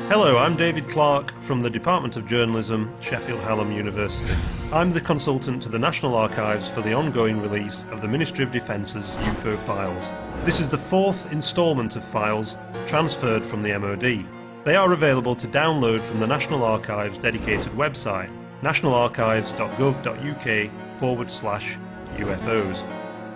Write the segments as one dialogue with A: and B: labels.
A: Hello, I'm David Clark from the Department of Journalism, Sheffield Hallam University. I'm the consultant to the National Archives for the ongoing release of the Ministry of Defence's UFO files. This is the fourth instalment of files transferred from the MOD. They are available to download from the National Archives' dedicated website, nationalarchives.gov.uk/UFOs.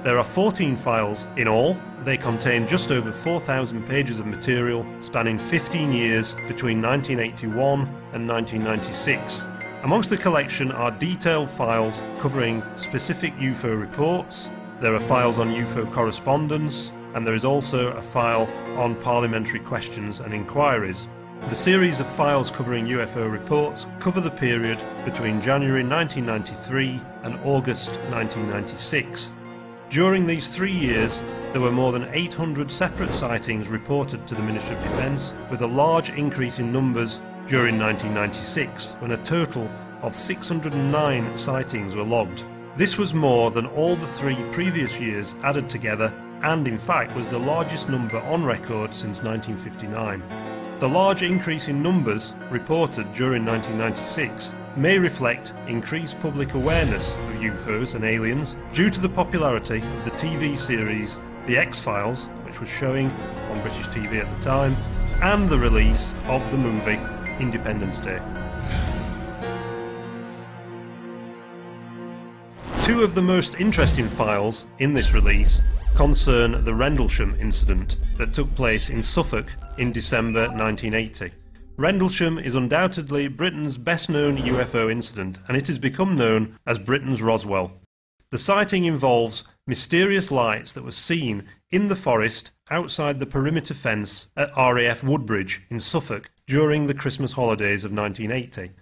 A: There are 14 files in all. They contain just over 4,000 pages of material spanning 15 years between 1981 and 1996. Amongst the collection are detailed files covering specific UFO reports. There are files on UFO correspondence, and there is also a file on parliamentary questions and inquiries. The series of files covering UFO reports cover the period between January 1993 and August 1996. During these 3 years, there were more than 800 separate sightings reported to the Ministry of Defence, with a large increase in numbers during 1996, when a total of 609 sightings were logged. This was more than all the 3 previous years added together, and in fact was the largest number on record since 1959. The large increase in numbers reported during 1996 may reflect increased public awareness of UFOs and aliens due to the popularity of the TV series The X-Files, which was showing on British TV at the time, and the release of the movie Independence Day. Two of the most interesting files in this release concern the Rendlesham incident that took place in Suffolk in December 1980. Rendlesham is undoubtedly Britain's best-known UFO incident, and it has become known as Britain's Roswell. The sighting involves mysterious lights that were seen in the forest outside the perimeter fence at RAF Woodbridge in Suffolk during the Christmas holidays of 1980.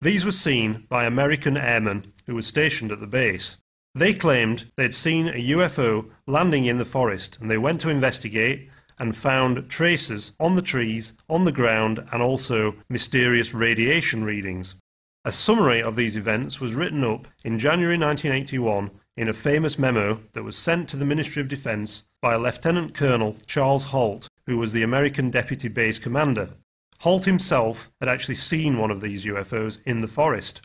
A: These were seen by American airmen who were stationed at the base. They claimed they'd seen a UFO landing in the forest, and they went to investigate and found traces on the trees, on the ground, and also mysterious radiation readings. A summary of these events was written up in January 1981 in a famous memo that was sent to the Ministry of Defence by Lieutenant Colonel Charles Holt, who was the American Deputy Base Commander. Holt himself had actually seen one of these UFOs in the forest.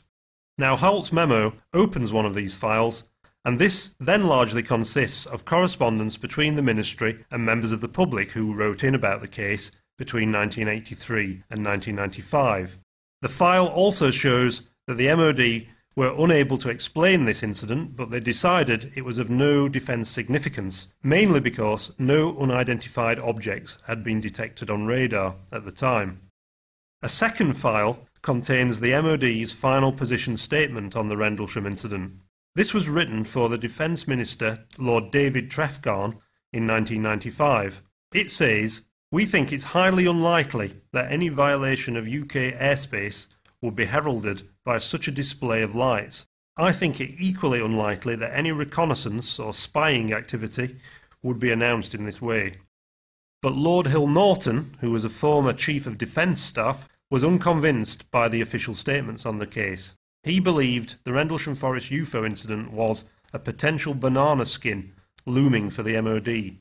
A: Now, Holt's memo opens one of these files, and this then largely consists of correspondence between the Ministry and members of the public who wrote in about the case between 1983 and 1995. The file also shows that the MOD were unable to explain this incident, but they decided it was of no defence significance, mainly because no unidentified objects had been detected on radar at the time. A second file contains the MOD's final position statement on the Rendlesham incident. This was written for the Defence Minister, Lord David Trefgarne, in 1995. It says, "We think it's highly unlikely that any violation of UK airspace would be heralded by such a display of lights. I think it equally unlikely that any reconnaissance or spying activity would be announced in this way." But Lord Hill Norton, who was a former Chief of Defence Staff, was unconvinced by the official statements on the case. He believed the Rendlesham Forest UFO incident was a potential banana skin looming for the MOD.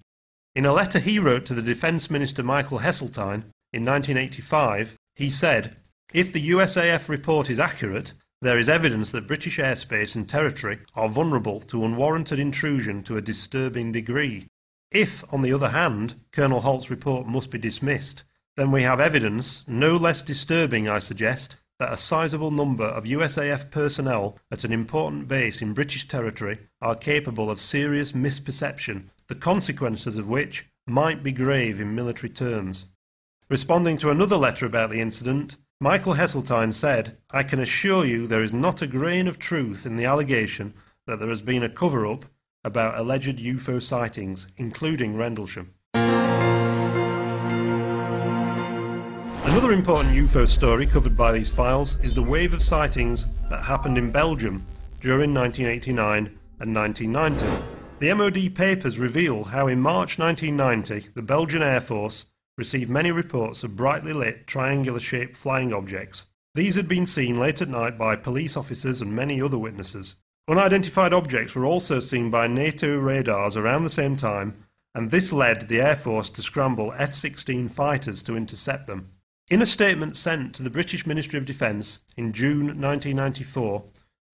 A: In a letter he wrote to the Defence Minister Michael Heseltine in 1985, he said, "If the USAF report is accurate, there is evidence that British airspace and territory are vulnerable to unwarranted intrusion to a disturbing degree. If, on the other hand, Colonel Holt's report must be dismissed, then we have evidence, no less disturbing, I suggest, that a sizable number of USAF personnel at an important base in British territory are capable of serious misperception, the consequences of which might be grave in military terms." Responding to another letter about the incident, Michael Heseltine said, "I can assure you there is not a grain of truth in the allegation that there has been a cover-up about alleged UFO sightings, including Rendlesham." Another important UFO story covered by these files is the wave of sightings that happened in Belgium during 1989 and 1990. The MOD papers reveal how in March 1990 the Belgian Air Force received many reports of brightly lit triangular-shaped flying objects. These had been seen late at night by police officers and many other witnesses. Unidentified objects were also seen by NATO radars around the same time, and this led the Air Force to scramble F-16 fighters to intercept them. In a statement sent to the British Ministry of Defence in June 1994,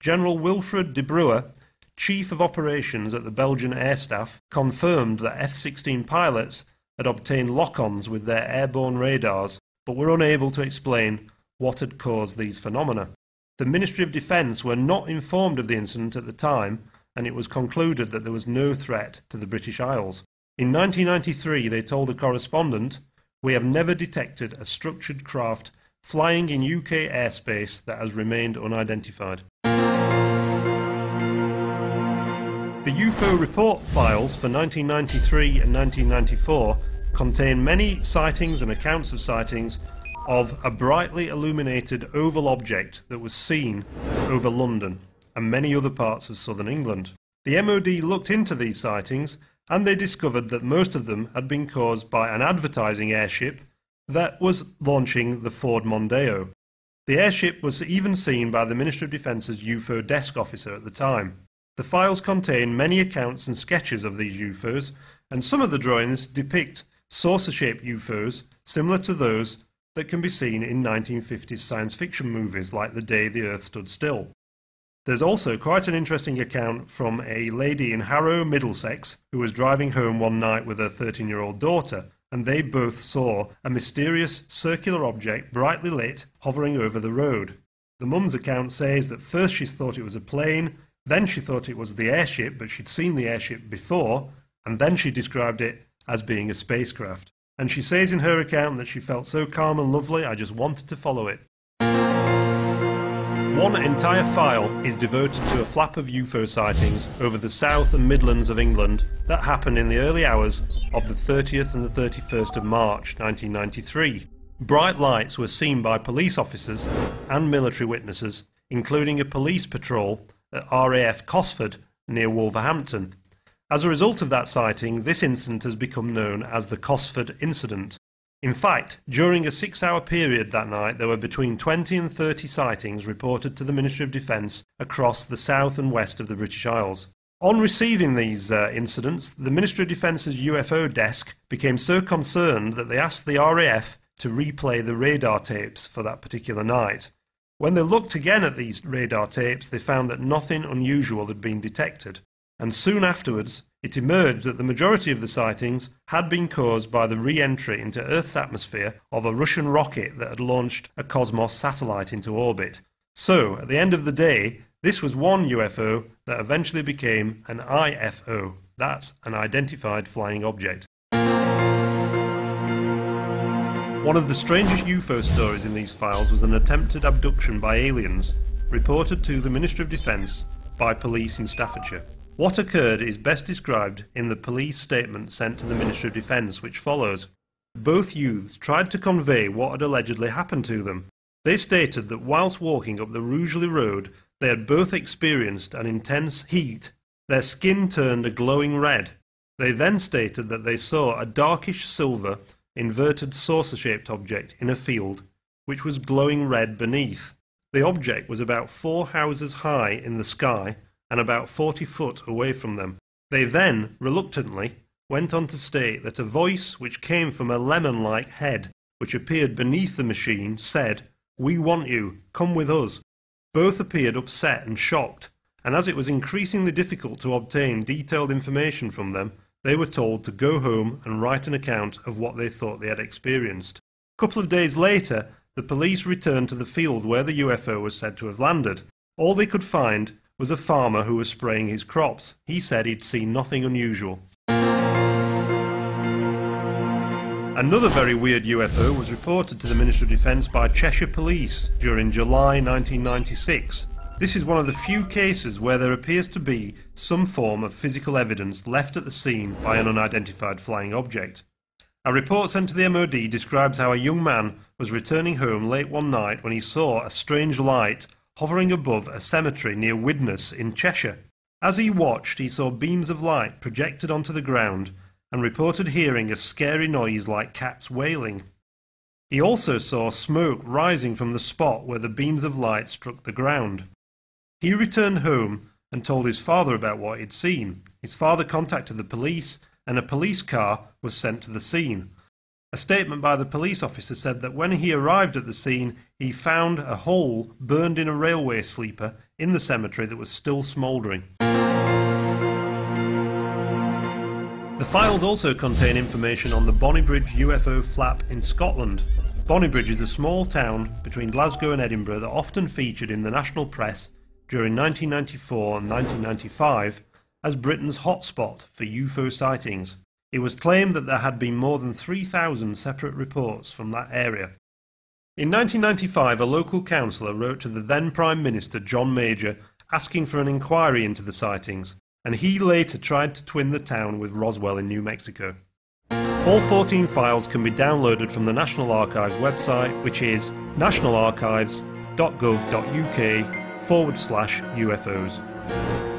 A: General Wilfred de Bruer, Chief of Operations at the Belgian Air Staff, confirmed that F-16 pilots had obtained lock-ons with their airborne radars, but were unable to explain what had caused these phenomena. The Ministry of Defence were not informed of the incident at the time, and it was concluded that there was no threat to the British Isles. In 1993, they told a correspondent, "We have never detected a structured craft flying in UK airspace that has remained unidentified." The UFO report files for 1993 and 1994 contain many sightings and accounts of sightings of a brightly illuminated oval object that was seen over London and many other parts of southern England. The MOD looked into these sightings and they discovered that most of them had been caused by an advertising airship that was launching the Ford Mondeo. The airship was even seen by the Ministry of Defence's UFO desk officer at the time. The files contain many accounts and sketches of these UFOs, and some of the drawings depict saucer-shaped UFOs similar to those that can be seen in 1950s science fiction movies like The Day the Earth Stood Still. There's also quite an interesting account from a lady in Harrow, Middlesex, who was driving home one night with her 13-year-old daughter, and they both saw a mysterious circular object brightly lit hovering over the road. The mum's account says that first she thought it was a plane, then she thought it was the airship, but she'd seen the airship before, and then she described it as being a spacecraft. And she says in her account that she felt so calm and lovely, I just wanted to follow it. One entire file is devoted to a flap of UFO sightings over the South and Midlands of England that happened in the early hours of the 30th and the 31st of March 1993. Bright lights were seen by police officers and military witnesses, including a police patrol at RAF Cosford near Wolverhampton. As a result of that sighting, this incident has become known as the Cosford Incident. In fact, during a 6-hour period that night, there were between 20 and 30 sightings reported to the Ministry of Defence across the south and west of the British Isles. On receiving these incidents, the Ministry of Defence's UFO desk became so concerned that they asked the RAF to replay the radar tapes for that particular night. When they looked again at these radar tapes, they found that nothing unusual had been detected, and soon afterwards it emerged that the majority of the sightings had been caused by the re-entry into Earth's atmosphere of a Russian rocket that had launched a Cosmos satellite into orbit. So, at the end of the day, this was one UFO that eventually became an IFO. That's an identified flying object. One of the strangest UFO stories in these files was an attempted abduction by aliens, reported to the Ministry of Defence by police in Staffordshire. What occurred is best described in the police statement sent to the Ministry of Defence, which follows. Both youths tried to convey what had allegedly happened to them. They stated that whilst walking up the Rugeley Road, they had both experienced an intense heat. Their skin turned a glowing red. They then stated that they saw a darkish silver inverted saucer-shaped object in a field, which was glowing red beneath. The object was about 4 houses high in the sky and about 40 foot away from them. They then, reluctantly, went on to state that a voice which came from a lemon-like head, which appeared beneath the machine, said, "We want you, come with us." Both appeared upset and shocked, and as it was increasingly difficult to obtain detailed information from them, they were told to go home and write an account of what they thought they had experienced. A couple of days later, the police returned to the field where the UFO was said to have landed. All they could find was a farmer who was spraying his crops. He said he'd seen nothing unusual. Another very weird UFO was reported to the Ministry of Defence by Cheshire Police during July 1996. This is one of the few cases where there appears to be some form of physical evidence left at the scene by an unidentified flying object. A report sent to the MOD describes how a young man was returning home late one night when he saw a strange light hovering above a cemetery near Widnes in Cheshire. As he watched, he saw beams of light projected onto the ground and reported hearing a scary noise like cats wailing. He also saw smoke rising from the spot where the beams of light struck the ground. He returned home and told his father about what he'd seen. His father contacted the police, and a police car was sent to the scene. A statement by the police officer said that when he arrived at the scene, he found a hole burned in a railway sleeper in the cemetery that was still smouldering. The files also contain information on the Bonnybridge UFO flap in Scotland. Bonnybridge is a small town between Glasgow and Edinburgh that often featured in the national press during 1994 and 1995 as Britain's hotspot for UFO sightings. It was claimed that there had been more than 3,000 separate reports from that area. In 1995, a local councillor wrote to the then Prime Minister John Major asking for an inquiry into the sightings, and he later tried to twin the town with Roswell in New Mexico. All 14 files can be downloaded from the National Archives website, which is nationalarchives.gov.uk/UFOs.